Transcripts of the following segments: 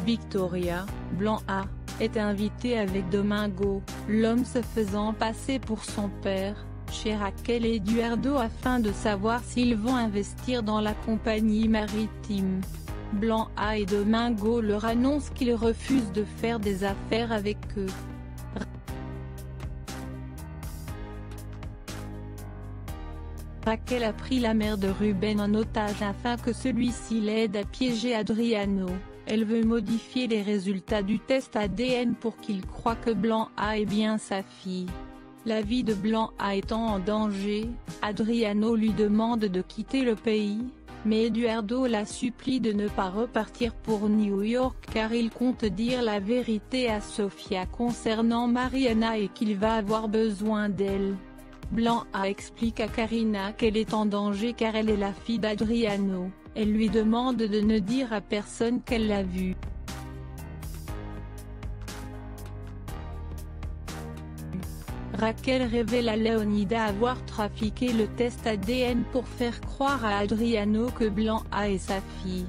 Victoria, Blanc A, est invitée avec Domingo, l'homme se faisant passer pour son père, chez Raquel et Eduardo afin de savoir s'ils vont investir dans la compagnie maritime. Blanc A et Domingo leur annoncent qu'ils refusent de faire des affaires avec eux. Raquel a pris la mère de Ruben en otage afin que celui-ci l'aide à piéger Adriano. Elle veut modifier les résultats du test ADN pour qu'il croie que Blanc A est bien sa fille. La vie de Blanc A étant en danger, Adriano lui demande de quitter le pays, mais Eduardo la supplie de ne pas repartir pour New York car il compte dire la vérité à Sofia concernant Mariana et qu'il va avoir besoin d'elle. Blanc A explique à Karina qu'elle est en danger car elle est la fille d'Adriano. Elle lui demande de ne dire à personne qu'elle l'a vue. Raquel révèle à Leonida avoir trafiqué le test ADN pour faire croire à Adriano que Blanc A est sa fille.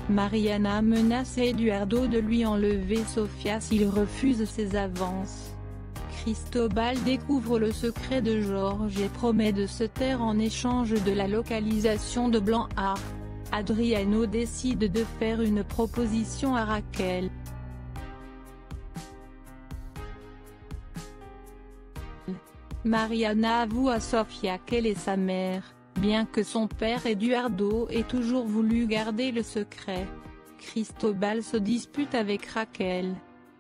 Mariana menace Eduardo de lui enlever Sofia s'il refuse ses avances. Cristobal découvre le secret de George et promet de se taire en échange de la localisation de Blanc A. Adriano décide de faire une proposition à Raquel. Mariana avoue à Sofia qu'elle est sa mère, bien que son père Eduardo ait toujours voulu garder le secret. Cristobal se dispute avec Raquel.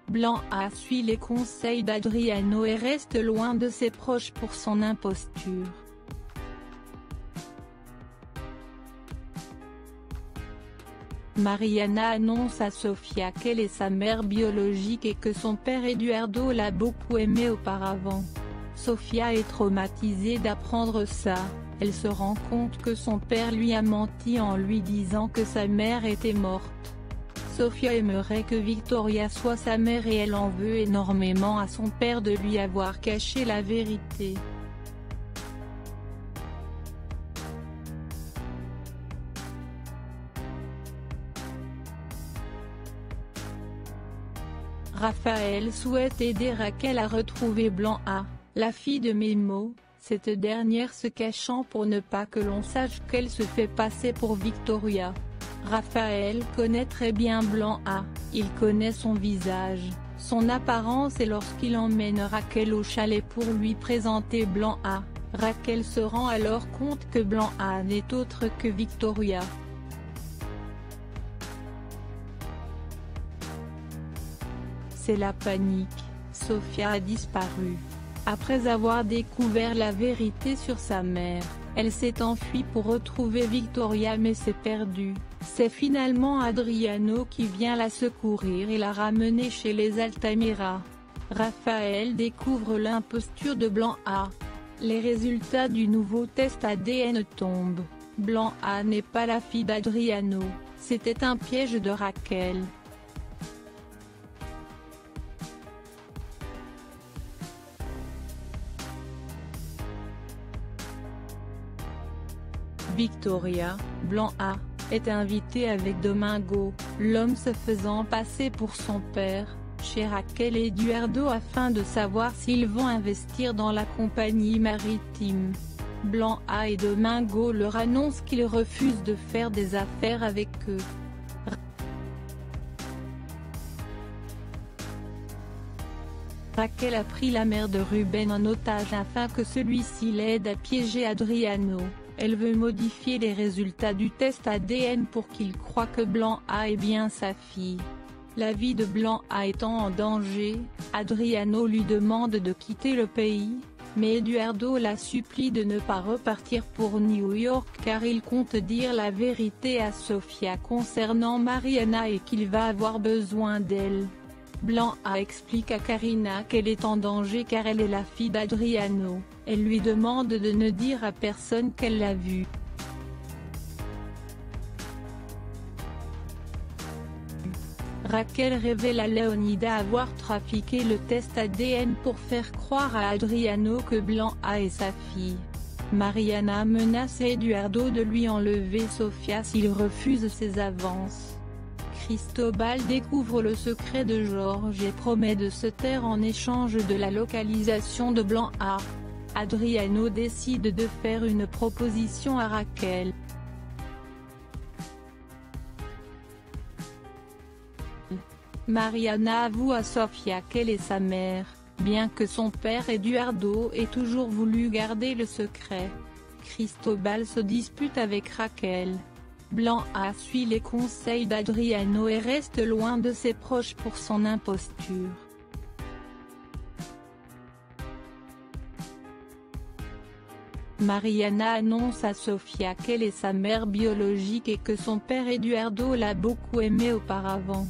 Blanc A suit les conseils d'Adriano et reste loin de ses proches pour son imposture. Mariana annonce à Sofia qu'elle est sa mère biologique et que son père Eduardo l'a beaucoup aimée auparavant. Sofia est traumatisée d'apprendre ça, elle se rend compte que son père lui a menti en lui disant que sa mère était morte. Sofia aimerait que Victoria soit sa mère et elle en veut énormément à son père de lui avoir caché la vérité. Raphaël souhaite aider Raquel à retrouver Blanc A, la fille de Memo, cette dernière se cachant pour ne pas que l'on sache qu'elle se fait passer pour Victoria. Raphaël connaît très bien Blanc A, il connaît son visage, son apparence et lorsqu'il emmène Raquel au chalet pour lui présenter Blanc A, Raquel se rend alors compte que Blanc A n'est autre que Victoria. C'est la panique, Sofia a disparu. Après avoir découvert la vérité sur sa mère, elle s'est enfuie pour retrouver Victoria mais s'est perdue. C'est finalement Adriano qui vient la secourir et la ramener chez les Altamira. Raphaël découvre l'imposture de Blanc A. Les résultats du nouveau test ADN tombent. Blanc A n'est pas la fille d'Adriano, c'était un piège de Raquel. Victoria, Blanc A, est invitée avec Domingo, l'homme se faisant passer pour son père, chez Raquel et Eduardo afin de savoir s'ils vont investir dans la compagnie maritime. Blanc A et Domingo leur annoncent qu'ils refusent de faire des affaires avec eux. Raquel a pris la mère de Ruben en otage afin que celui-ci l'aide à piéger Adriano. Elle veut modifier les résultats du test ADN pour qu'il croie que Blanc A est bien sa fille. La vie de Blanc A étant en danger, Adriano lui demande de quitter le pays, mais Eduardo la supplie de ne pas repartir pour New York car il compte dire la vérité à Sofia concernant Mariana et qu'il va avoir besoin d'elle. Blanc A explique à Karina qu'elle est en danger car elle est la fille d'Adriano. Elle lui demande de ne dire à personne qu'elle l'a vue. Raquel révèle à Leonida avoir trafiqué le test ADN pour faire croire à Adriano que Blanc A est sa fille. Mariana menace Eduardo de lui enlever Sofia s'il refuse ses avances. Cristobal découvre le secret de George et promet de se taire en échange de la localisation de Blanc A. Adriano décide de faire une proposition à Raquel. Mariana avoue à Sofia qu'elle est sa mère, bien que son père Eduardo ait toujours voulu garder le secret. Cristobal se dispute avec Raquel. Blanc A suit les conseils d'Adriano et reste loin de ses proches pour son imposture. Mariana annonce à Sofia qu'elle est sa mère biologique et que son père Eduardo l'a beaucoup aimée auparavant.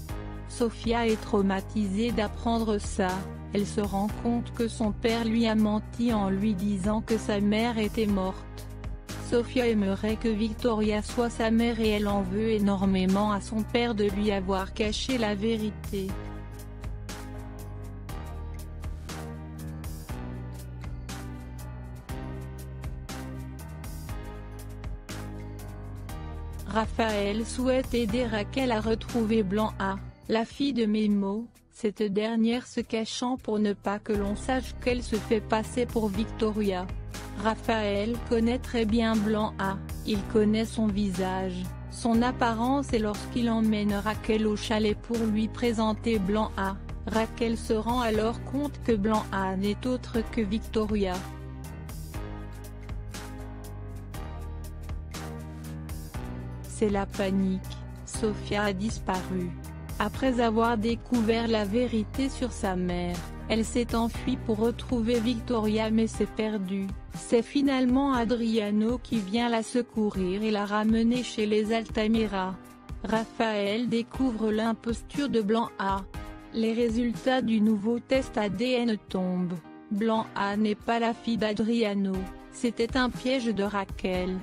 Sofia est traumatisée d'apprendre ça, elle se rend compte que son père lui a menti en lui disant que sa mère était morte. Sofia aimerait que Victoria soit sa mère et elle en veut énormément à son père de lui avoir caché la vérité. Raphaël souhaite aider Raquel à retrouver Blanc A, la fille de Memo, cette dernière se cachant pour ne pas que l'on sache qu'elle se fait passer pour Victoria. Raphaël connaît très bien Blanc A, il connaît son visage, son apparence et lorsqu'il emmène Raquel au chalet pour lui présenter Blanc A, Raquel se rend alors compte que Blanc A n'est autre que Victoria. C'est la panique, Sofia a disparu. Après avoir découvert la vérité sur sa mère, elle s'est enfuie pour retrouver Victoria mais s'est perdue. C'est finalement Adriano qui vient la secourir et la ramener chez les Altamira. Raphaël découvre l'imposture de Blanc A. Les résultats du nouveau test ADN tombent. Blanc A n'est pas la fille d'Adriano, c'était un piège de Raquel.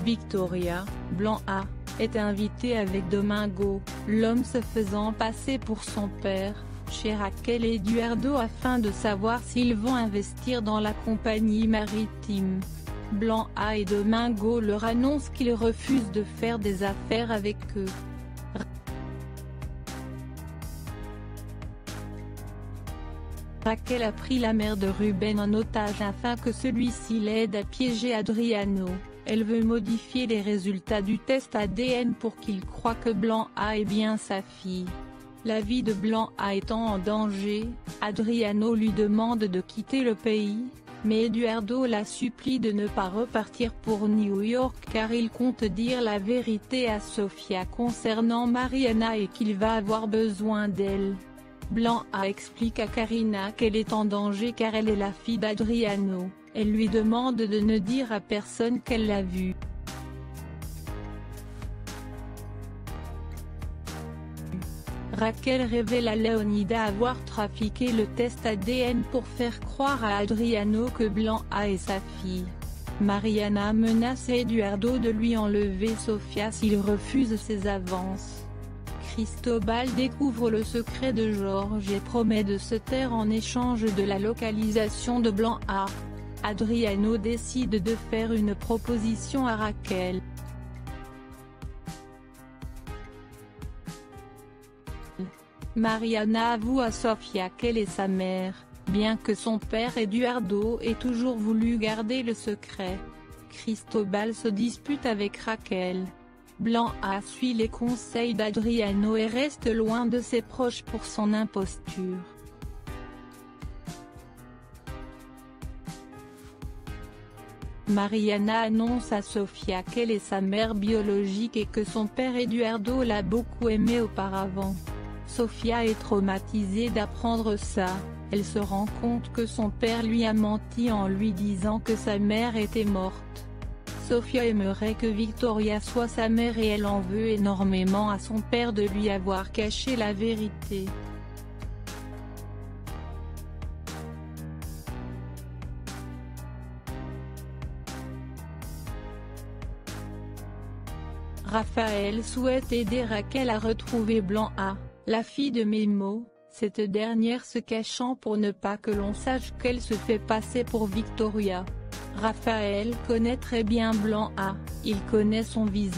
Victoria, Blanc A, est invitée avec Domingo, l'homme se faisant passer pour son père, chez Raquel et Eduardo afin de savoir s'ils vont investir dans la compagnie maritime. Blanc A et Domingo leur annoncent qu'ils refusent de faire des affaires avec eux. Raquel a pris la mère de Ruben en otage afin que celui-ci l'aide à piéger Adriano. Elle veut modifier les résultats du test ADN pour qu'il croie que Blanc A est bien sa fille. La vie de Blanc A étant en danger, Adriano lui demande de quitter le pays, mais Eduardo la supplie de ne pas repartir pour New York car il compte dire la vérité à Sofia concernant Mariana et qu'il va avoir besoin d'elle. Blanc A explique à Karina qu'elle est en danger car elle est la fille d'Adriano. Elle lui demande de ne dire à personne qu'elle l'a vue. Raquel révèle à Leonida avoir trafiqué le test ADN pour faire croire à Adriano que Blanc A est sa fille. Mariana menace Eduardo de lui enlever Sofia s'il refuse ses avances. Cristobal découvre le secret de George et promet de se taire en échange de la localisation de Blanc A. Adriano décide de faire une proposition à Raquel. Mariana avoue à Sofia qu'elle est sa mère, bien que son père Eduardo ait toujours voulu garder le secret. Cristobal se dispute avec Raquel. Blanc A suit les conseils d'Adriano et reste loin de ses proches pour son imposture. Mariana annonce à Sofia qu'elle est sa mère biologique et que son père Eduardo l'a beaucoup aimée auparavant. Sofia est traumatisée d'apprendre ça, elle se rend compte que son père lui a menti en lui disant que sa mère était morte. Sofia aimerait que Victoria soit sa mère et elle en veut énormément à son père de lui avoir caché la vérité. Raphaël souhaite aider Raquel à retrouver Blanc A, la fille de Memo, cette dernière se cachant pour ne pas que l'on sache qu'elle se fait passer pour Victoria. Raphaël connaît très bien Blanc A, il connaît son visage.